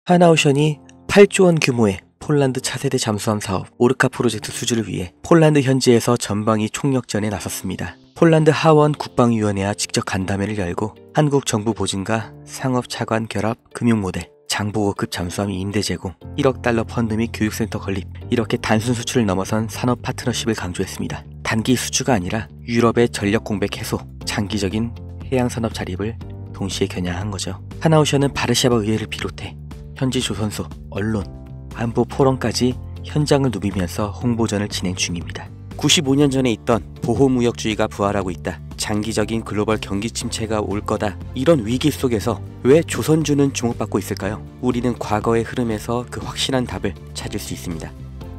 하나오션이 8조 원 규모의 폴란드 차세대 잠수함 사업 오르카 프로젝트 수주를 위해 폴란드 현지에서 전방위 총력전에 나섰습니다. 폴란드 하원 국방위원회와 직접 간담회를 열고 한국 정부 보증과 상업 차관 결합 금융 모델, 장보고급 잠수함 임대 제공, 1억 달러 펀드 및 교육센터 건립, 이렇게 단순 수출을 넘어선 산업 파트너십을 강조했습니다. 단기 수주가 아니라 유럽의 전력 공백 해소, 장기적인 해양 산업 자립을 동시에 겨냥한 거죠. 하나오션은 바르샤바 의회를 비롯해 현지 조선소, 언론, 안보 포럼까지 현장을 누비면서 홍보전을 진행 중입니다. 95년 전에 있던 보호무역주의가 부활하고 있다. 장기적인 글로벌 경기 침체가 올 거다. 이런 위기 속에서 왜 조선주는 주목받고 있을까요? 우리는 과거의 흐름에서 그 확실한 답을 찾을 수 있습니다.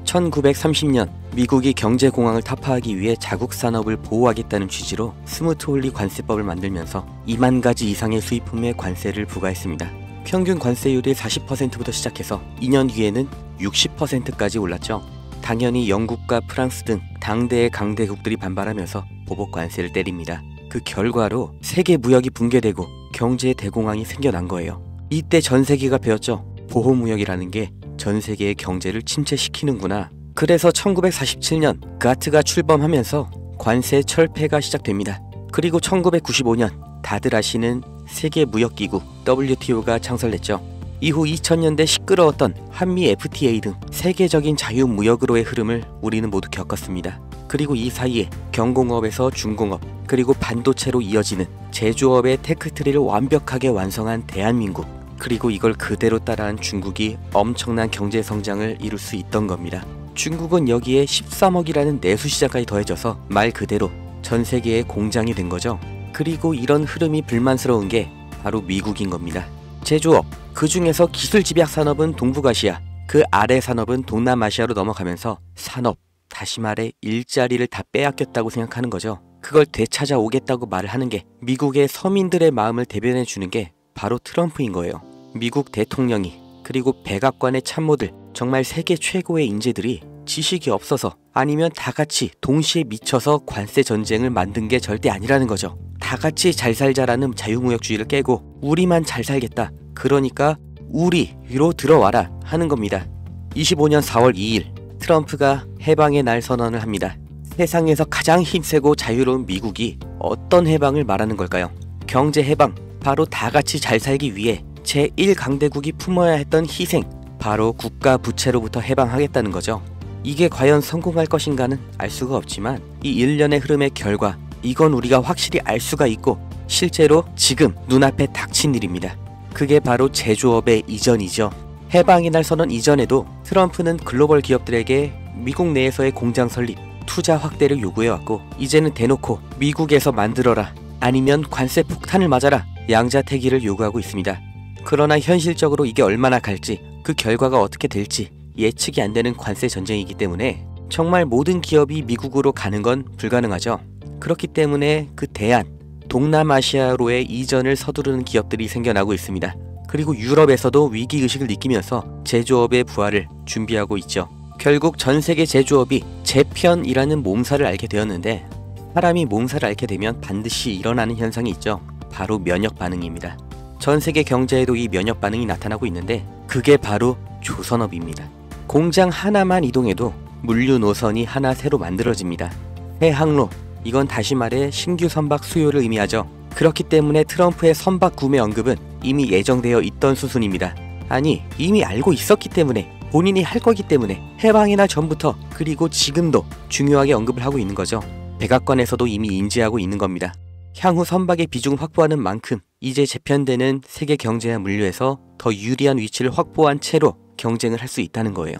1930년 미국이 경제공황을 타파하기 위해 자국 산업을 보호하겠다는 취지로 스무트홀리 관세법을 만들면서 2만 가지 이상의 수입품에 관세를 부과했습니다. 평균 관세율이 40%부터 시작해서 2년 뒤에는 60%까지 올랐죠. 당연히 영국과 프랑스 등 당대의 강대국들이 반발하면서 보복 관세를 때립니다. 그 결과로 세계 무역이 붕괴되고 경제의 대공황이 생겨난 거예요. 이때 전 세계가 배웠죠. 보호무역이라는 게 전 세계의 경제를 침체시키는구나. 그래서 1947년 가트가 출범하면서 관세 철폐가 시작됩니다. 그리고 1995년 다들 아시는 세계무역기구 WTO가 창설됐죠. 이후 2000년대 시끄러웠던 한미 FTA 등 세계적인 자유무역으로의 흐름을 우리는 모두 겪었습니다. 그리고 이 사이에 경공업에서 중공업, 그리고 반도체로 이어지는 제조업의 테크트리를 완벽하게 완성한 대한민국, 그리고 이걸 그대로 따라한 중국이 엄청난 경제 성장을 이룰 수 있던 겁니다. 중국은 여기에 13억이라는 내수 시장까지 더해져서 말 그대로 전 세계의 공장이 된 거죠. 그리고 이런 흐름이 불만스러운 게 바로 미국인 겁니다. 제조업, 그 중에서 기술 집약 산업은 동북아시아, 그 아래 산업은 동남아시아로 넘어가면서 산업, 다시 말해 일자리를 다 빼앗겼다고 생각하는 거죠. 그걸 되찾아오겠다고 말을 하는 게 미국의 서민들의 마음을 대변해 주는 게 바로 트럼프인 거예요. 미국 대통령이, 그리고 백악관의 참모들, 정말 세계 최고의 인재들이 지식이 없어서 아니면 다 같이 동시에 미쳐서 관세 전쟁을 만든 게 절대 아니라는 거죠. 다 같이 잘 살자라는 자유무역주의를 깨고 우리만 잘 살겠다. 그러니까 우리로 들어와라 하는 겁니다. 25년 4월 2일 트럼프가 해방의 날 선언을 합니다. 세상에서 가장 힘세고 자유로운 미국이 어떤 해방을 말하는 걸까요? 경제 해방, 바로 다 같이 잘 살기 위해 제1강대국이 품어야 했던 희생, 바로 국가 부채로부터 해방하겠다는 거죠. 이게 과연 성공할 것인가는 알 수가 없지만 이 일련의 흐름의 결과, 이건 우리가 확실히 알 수가 있고 실제로 지금 눈앞에 닥친 일입니다. 그게 바로 제조업의 이전이죠. 해방의 날 선언 이전에도 트럼프는 글로벌 기업들에게 미국 내에서의 공장 설립, 투자 확대를 요구해왔고 이제는 대놓고 미국에서 만들어라, 아니면 관세 폭탄을 맞아라, 양자택일을 요구하고 있습니다. 그러나 현실적으로 이게 얼마나 갈지, 그 결과가 어떻게 될지 예측이 안 되는 관세 전쟁이기 때문에 정말 모든 기업이 미국으로 가는 건 불가능하죠. 그렇기 때문에 그 대안, 동남아시아로의 이전을 서두르는 기업들이 생겨나고 있습니다. 그리고 유럽에서도 위기의식을 느끼면서 제조업의 부활을 준비하고 있죠. 결국 전 세계 제조업이 재편이라는 몸살을 앓게 되었는데, 사람이 몸살을 앓게 되면 반드시 일어나는 현상이 있죠. 바로 면역 반응입니다. 전 세계 경제에도 이 면역 반응이 나타나고 있는데 그게 바로 조선업입니다. 공장 하나만 이동해도 물류 노선이 하나 새로 만들어집니다. 해항로, 이건 다시 말해 신규 선박 수요를 의미하죠. 그렇기 때문에 트럼프의 선박 구매 언급은 이미 예정되어 있던 수순입니다. 아니, 이미 알고 있었기 때문에, 본인이 할 거기 때문에 해방의 날 전부터, 그리고 지금도 중요하게 언급을 하고 있는 거죠. 백악관에서도 이미 인지하고 있는 겁니다. 향후 선박의 비중을 확보하는 만큼 이제 재편되는 세계 경제와 물류에서 더 유리한 위치를 확보한 채로 경쟁을 할 수 있다는 거예요.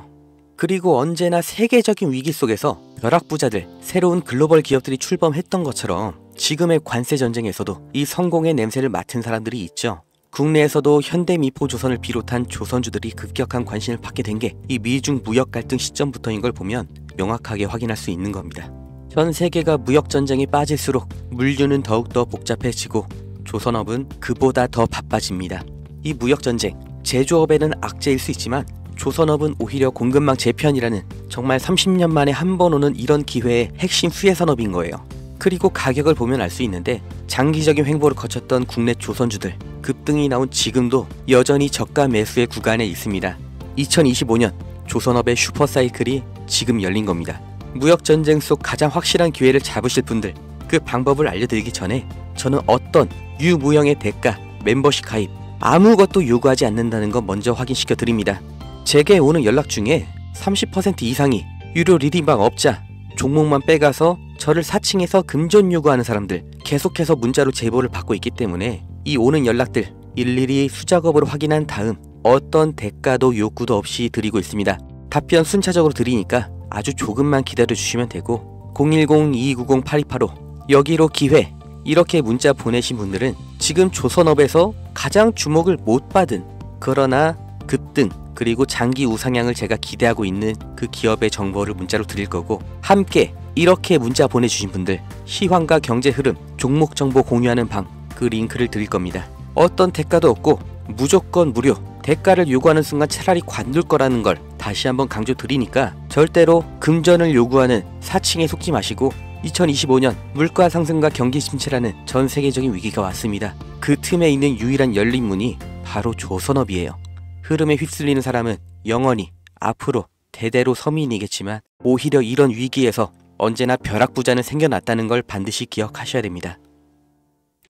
그리고 언제나 세계적인 위기 속에서 벼락부자들, 새로운 글로벌 기업들이 출범했던 것처럼 지금의 관세 전쟁에서도 이 성공의 냄새를 맡은 사람들이 있죠. 국내에서도 현대미포조선을 비롯한 조선주들이 급격한 관심을 받게 된 게 이 미중 무역 갈등 시점부터인 걸 보면 명확하게 확인할 수 있는 겁니다. 전 세계가 무역 전쟁에 빠질수록 물류는 더욱더 복잡해지고 조선업은 그보다 더 바빠집니다. 이 무역 전쟁, 제조업에는 악재일 수 있지만 조선업은 오히려 공급망 재편이라는 정말 30년 만에 한 번 오는 이런 기회의 핵심 수혜 산업인 거예요. 그리고 가격을 보면 알 수 있는데 장기적인 횡보를 거쳤던 국내 조선주들, 급등이 나온 지금도 여전히 저가 매수의 구간에 있습니다. 2025년 조선업의 슈퍼사이클이 지금 열린 겁니다. 무역전쟁 속 가장 확실한 기회를 잡으실 분들, 그 방법을 알려드리기 전에 저는 어떤 유무형의 대가, 멤버십 가입 아무것도 요구하지 않는다는 거 먼저 확인시켜 드립니다. 제게 오는 연락 중에 30% 이상이 유료 리딩방 업자, 종목만 빼가서 저를 사칭해서 금전 요구하는 사람들 계속해서 문자로 제보를 받고 있기 때문에 이 오는 연락들 일일이 수작업으로 확인한 다음 어떤 대가도 욕구도 없이 드리고 있습니다. 답변 순차적으로 드리니까 아주 조금만 기다려 주시면 되고 010-2290-8285 여기로 기회 이렇게 문자 보내신 분들은 지금 조선업에서 가장 주목을 못 받은 그러나 급등 그리고 장기 우상향을 제가 기대하고 있는 그 기업의 정보를 문자로 드릴 거고, 함께 이렇게 문자 보내주신 분들 시황과 경제 흐름, 종목 정보 공유하는 방 그 링크를 드릴 겁니다. 어떤 대가도 없고 무조건 무료, 대가를 요구하는 순간 차라리 관둘 거라는 걸 다시 한번 강조 드리니까 절대로 금전을 요구하는 사칭에 속지 마시고 2025년 물가 상승과 경기 침체라는 전 세계적인 위기가 왔습니다. 그 틈에 있는 유일한 열린 문이 바로 조선업이에요. 흐름에 휩쓸리는 사람은 영원히 앞으로 대대로 서민이겠지만 오히려 이런 위기에서 언제나 벼락부자는 생겨났다는 걸 반드시 기억하셔야 됩니다.